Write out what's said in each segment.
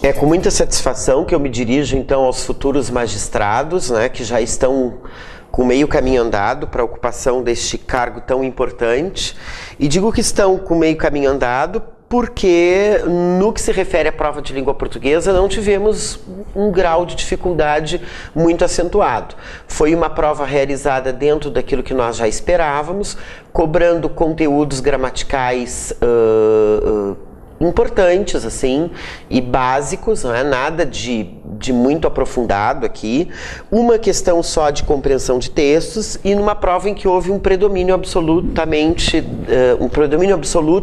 É com muita satisfação que eu me dirijo então aos futuros magistrados, né, que já estão com meio caminho andado para a ocupação deste cargo tão importante. E digo que estão com meio caminho andado porque, no que se refere à prova de língua portuguesa, não tivemos um grau de dificuldade muito acentuado. Foi uma prova realizada dentro daquilo que nós já esperávamos, cobrando conteúdos gramaticais importantes, assim, e básicos, não é nada de muito aprofundado aqui, uma questão só de compreensão de textos e numa prova em que houve um predomínio absoluto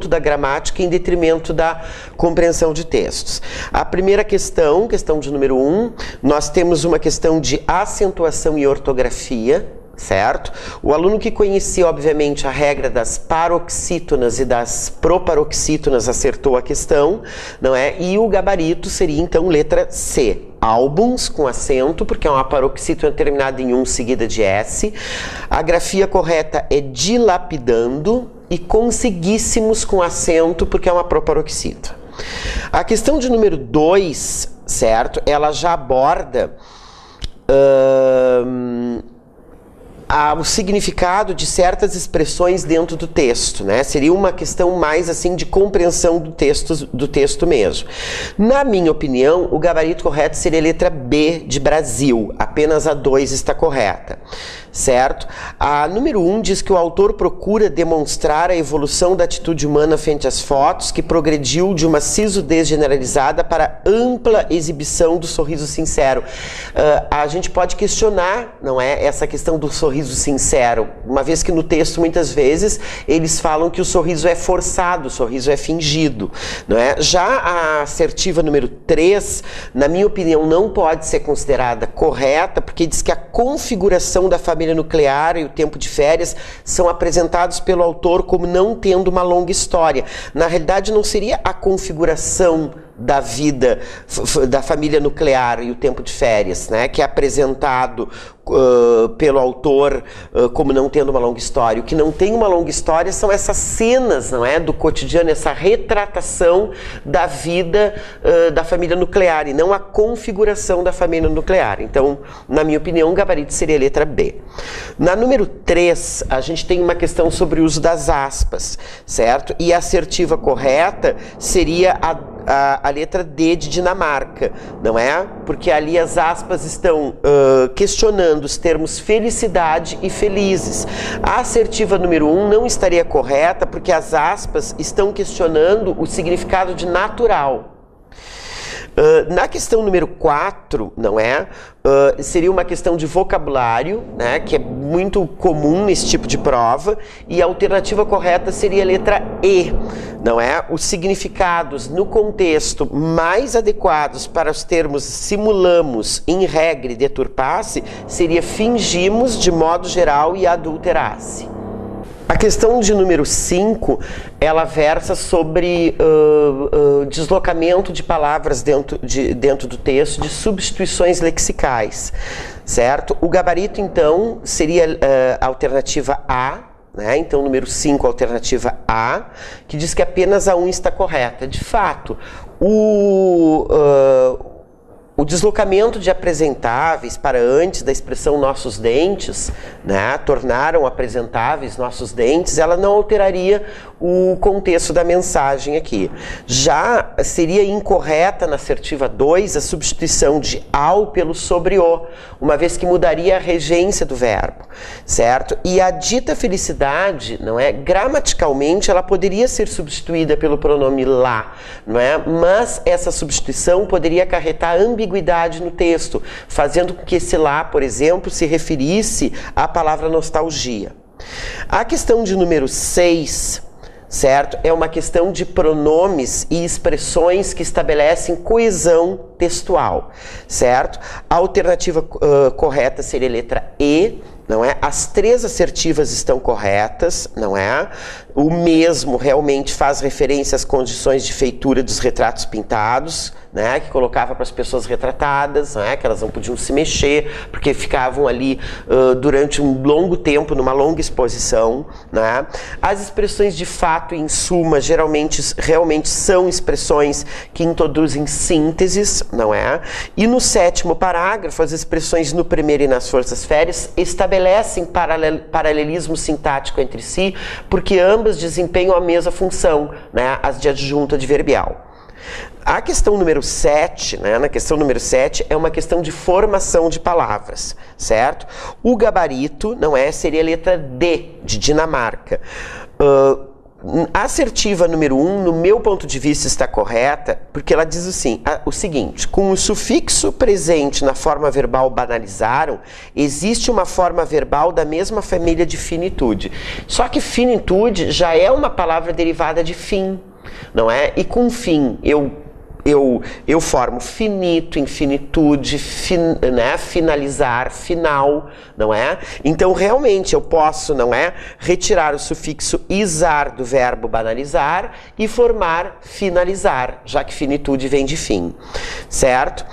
da gramática em detrimento da compreensão de textos. A primeira questão de número 1, nós temos uma questão de acentuação e ortografia, certo? O aluno que conhecia, obviamente, a regra das paroxítonas e das proparoxítonas acertou a questão, não é? E o gabarito seria, então, letra C. Álbuns com acento, porque é uma paroxítona terminada em 1 seguida de S. A grafia correta é dilapidando e conseguíssimos com acento, porque é uma proparoxítona. A questão de número 2, certo? Ela já aborda o significado de certas expressões dentro do texto, né? Seria uma questão mais assim de compreensão do texto mesmo. Na minha opinião, o gabarito correto seria a letra B de Brasil, apenas a 2 está correta, certo? A número 1 diz que o autor procura demonstrar a evolução da atitude humana frente às fotos, que progrediu de uma sisudez generalizada para ampla exibição do sorriso sincero. A gente pode questionar, não é, essa questão do sorriso sincero, uma vez que no texto muitas vezes eles falam que o sorriso é forçado, o sorriso é fingido, não é? Já a assertiva número 3, na minha opinião, não pode ser considerada correta, porque diz que a configuração da família nuclear e o tempo de férias são apresentados pelo autor como não tendo uma longa história. Na realidade, não seria a configuração da vida da família nuclear e o tempo de férias, né, que é apresentado pelo autor como não tendo uma longa história. O que não tem uma longa história são essas cenas, não é, do cotidiano, essa retratação da vida da família nuclear e não a configuração da família nuclear. Então, na minha opinião, o gabarito seria a letra B. Na número 3, a gente tem uma questão sobre o uso das aspas, certo? E a assertiva correta seria a letra D de Dinamarca, não é? Porque ali as aspas estão questionando os termos felicidade e felizes. A assertiva número 1 não estaria correta porque as aspas estão questionando o significado de natural. Na questão número 4, não é? Seria uma questão de vocabulário, né, que é muito comum nesse tipo de prova, e a alternativa correta seria a letra E, não é? Os significados no contexto mais adequados para os termos simulamos, in regre, deturpasse, seria fingimos de modo geral e adulterasse. A questão de número 5, ela versa sobre deslocamento de palavras dentro do texto, de substituições lexicais, certo? O gabarito, então, seria a alternativa A, né? Então, número 5, alternativa A, que diz que apenas a 1 está correta. De fato, o deslocamento de apresentáveis para antes da expressão nossos dentes, né, tornaram apresentáveis nossos dentes, ela não alteraria o contexto da mensagem aqui. Já seria incorreta na assertiva 2 a substituição de ao pelo sobre o, uma vez que mudaria a regência do verbo, certo? E a dita felicidade, não é, gramaticalmente ela poderia ser substituída pelo pronome lá, não é? Mas essa substituição poderia acarretar ambiguidade no texto, fazendo com que esse lá, por exemplo, se referisse à palavra nostalgia. A questão de número 6, certo? É uma questão de pronomes e expressões que estabelecem coesão textual, certo? A alternativa correta seria a letra E, não é? As 3 assertivas estão corretas, não é? O mesmo realmente faz referência às condições de feitura dos retratos pintados, né, que colocava para as pessoas retratadas, né, que elas não podiam se mexer, porque ficavam ali durante um longo tempo, numa longa exposição, né. As expressões de fato e em suma, realmente são expressões que introduzem sínteses, não é? E no 7º parágrafo, as expressões no primeiro e nas forças férias estabelecem paralelismo sintático entre si, porque ambas desempenham a mesma função, né, as de adjunto adverbial. A questão número 7, né, na questão número 7, é uma questão de formação de palavras, certo? O gabarito, não é, seria a letra D, de Dinamarca. A assertiva número 1, no meu ponto de vista, está correta, porque ela diz assim, o seguinte: com o sufixo presente na forma verbal banalizaram, existe uma forma verbal da mesma família de finitude. Só que finitude já é uma palavra derivada de fim, não é? E com fim, eu formo finito, infinitude, né, finalizar, final, não é? Então, realmente, eu posso, não é, retirar o sufixo izar do verbo banalizar e formar finalizar, já que finitude vem de fim, certo?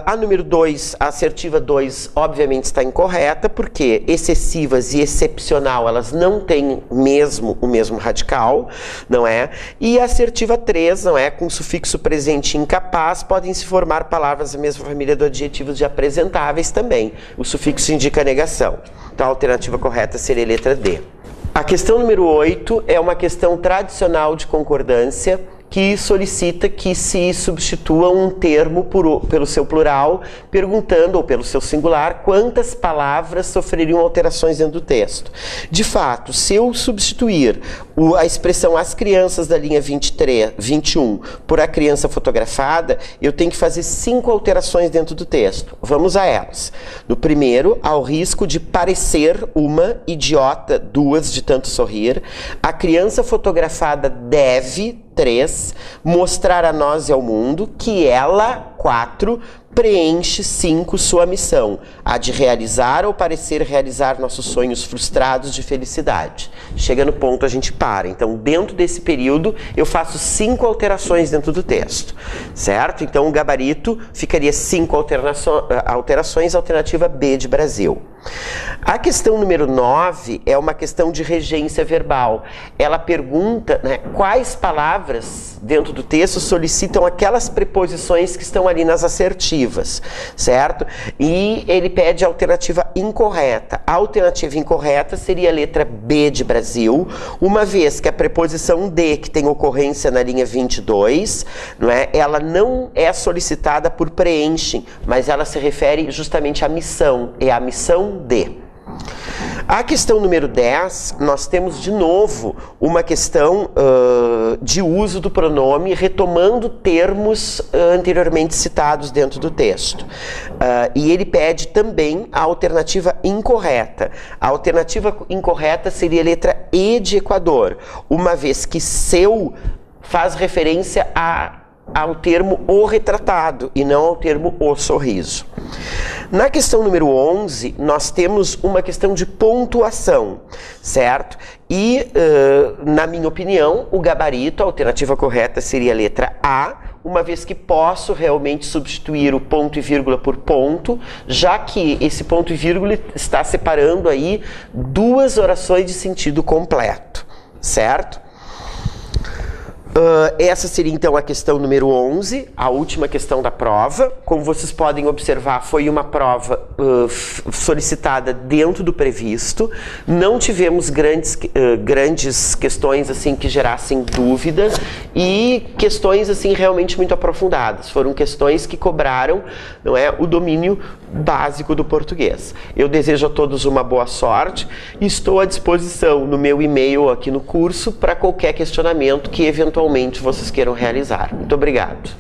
A número 2, a assertiva 2, obviamente está incorreta, porque excessivas e excepcional, elas não têm o mesmo radical, não é? E a assertiva 3, não é, com sufixo presente incapaz, podem se formar palavras da mesma família do adjetivo de apresentáveis também. O sufixo indica negação. Então a alternativa correta seria a letra D. A questão número 8 é uma questão tradicional de concordância, que solicita que se substitua um termo pelo seu plural, perguntando, ou pelo seu singular, quantas palavras sofreriam alterações dentro do texto. De fato, se eu substituir a expressão as crianças da linha 21 por a criança fotografada, eu tenho que fazer 5 alterações dentro do texto. Vamos a elas. No primeiro, ao risco de parecer uma, idiota, 2 de tanto sorrir, a criança fotografada deve 3, mostrar a nós e ao mundo que ela, 4, preenche 5, sua missão, a de realizar ou parecer realizar nossos sonhos frustrados de felicidade. Chega no ponto, a gente para. Então, dentro desse período, eu faço 5 alterações dentro do texto, certo? Então, o gabarito ficaria 5 alterações, alternativa B de Brasil. A questão número 9 é uma questão de regência verbal. Ela pergunta, né, quais palavras dentro do texto solicitam aquelas preposições que estão ali nas assertivas, certo? E ele pede a alternativa incorreta. A alternativa incorreta seria a letra B de Brasil, uma vez que a preposição de, que tem ocorrência na linha 22, não é? Ela não é solicitada por preenchem, mas ela se refere justamente à missão, é a missão de. A questão número 10, nós temos de novo uma questão de uso do pronome, retomando termos anteriormente citados dentro do texto. E ele pede também a alternativa incorreta. A alternativa incorreta seria a letra E de Equador, uma vez que seu faz referência ao termo o retratado e não ao termo o sorriso. Na questão número 11, nós temos uma questão de pontuação, certo? E, na minha opinião, o gabarito, a alternativa correta seria a letra A, uma vez que posso realmente substituir o ponto e vírgula por ponto, já que esse ponto e vírgula está separando aí 2 orações de sentido completo, certo? Essa seria então a questão número 11, a última questão da prova. Como vocês podem observar, foi uma prova solicitada dentro do previsto. Não tivemos grandes questões assim que gerassem dúvida e questões assim realmente muito aprofundadas. Foram questões que cobraram, não é, o domínio básico do português. Eu desejo a todos uma boa sorte e estou à disposição no meu e-mail aqui no curso para qualquer questionamento que eventualmente vocês queiram realizar. Muito obrigado.